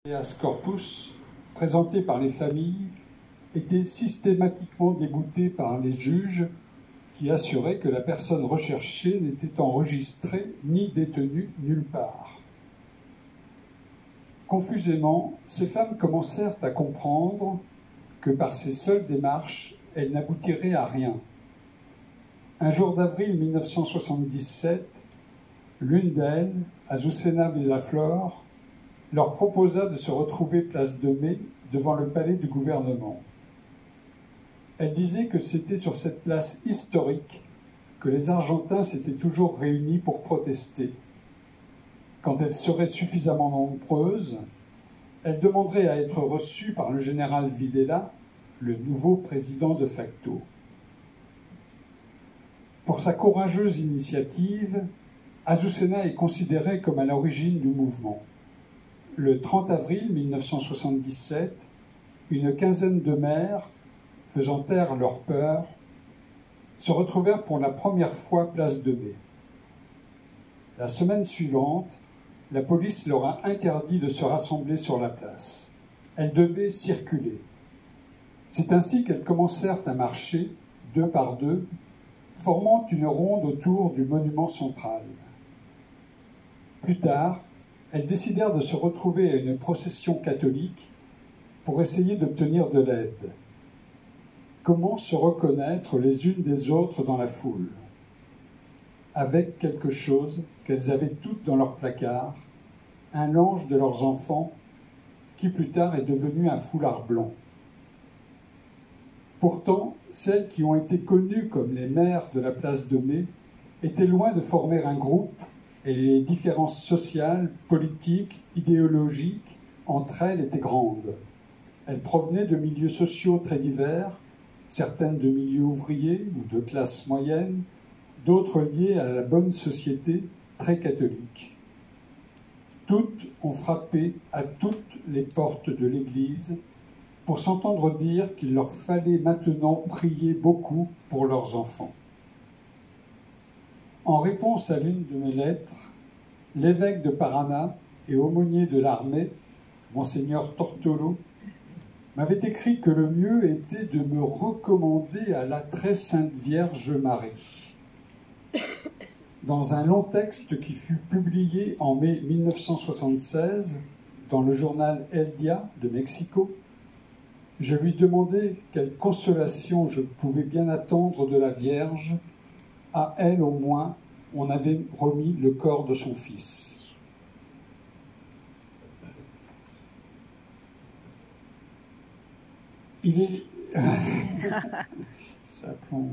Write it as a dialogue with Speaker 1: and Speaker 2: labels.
Speaker 1: Habeas corpus, présenté par les familles, était systématiquement débouté par les juges qui assuraient que la personne recherchée n'était enregistrée ni détenue nulle part. Confusément, ces femmes commencèrent à comprendre que par ces seules démarches, elles n'aboutiraient à rien. Un jour d'avril 1977, l'une d'elles, Azucena Villaflor, leur proposa de se retrouver place de Mai devant le palais du gouvernement. Elle disait que c'était sur cette place historique que les Argentins s'étaient toujours réunis pour protester. Quand elles seraient suffisamment nombreuses, elle demanderait à être reçue par le général Videla, le nouveau président de facto. Pour sa courageuse initiative, Azucena est considérée comme à l'origine du mouvement. Le 30 avril 1977, une quinzaine de mères, faisant taire leur peur, se retrouvèrent pour la première fois place de Mai. La semaine suivante, la police leur a interdit de se rassembler sur la place. Elles devaient circuler. C'est ainsi qu'elles commencèrent à marcher, deux par deux, formant une ronde autour du monument central. Plus tard, elles décidèrent de se retrouver à une procession catholique pour essayer d'obtenir de l'aide. Comment se reconnaître les unes des autres dans la foule? Avec quelque chose qu'elles avaient toutes dans leur placard, un linge de leurs enfants, qui plus tard est devenu un foulard blanc. Pourtant, celles qui ont été connues comme les mères de la place de Mai étaient loin de former un groupe, et les différences sociales, politiques, idéologiques entre elles étaient grandes. Elles provenaient de milieux sociaux très divers, certaines de milieux ouvriers ou de classe moyenne, d'autres liées à la bonne société très catholique. Toutes ont frappé à toutes les portes de l'Église pour s'entendre dire qu'il leur fallait maintenant prier beaucoup pour leurs enfants. En réponse à l'une de mes lettres, l'évêque de Paraná et aumônier de l'armée, Monseigneur Tortolo, m'avait écrit que le mieux était de me recommander à la très sainte Vierge Marie. Dans un long texte qui fut publié en mai 1976 dans le journal El Día de Mexico, je lui demandais quelle consolation je pouvais bien attendre de la Vierge. À elle, au moins, on avait remis le corps de son fils. Il est... Ça plombe.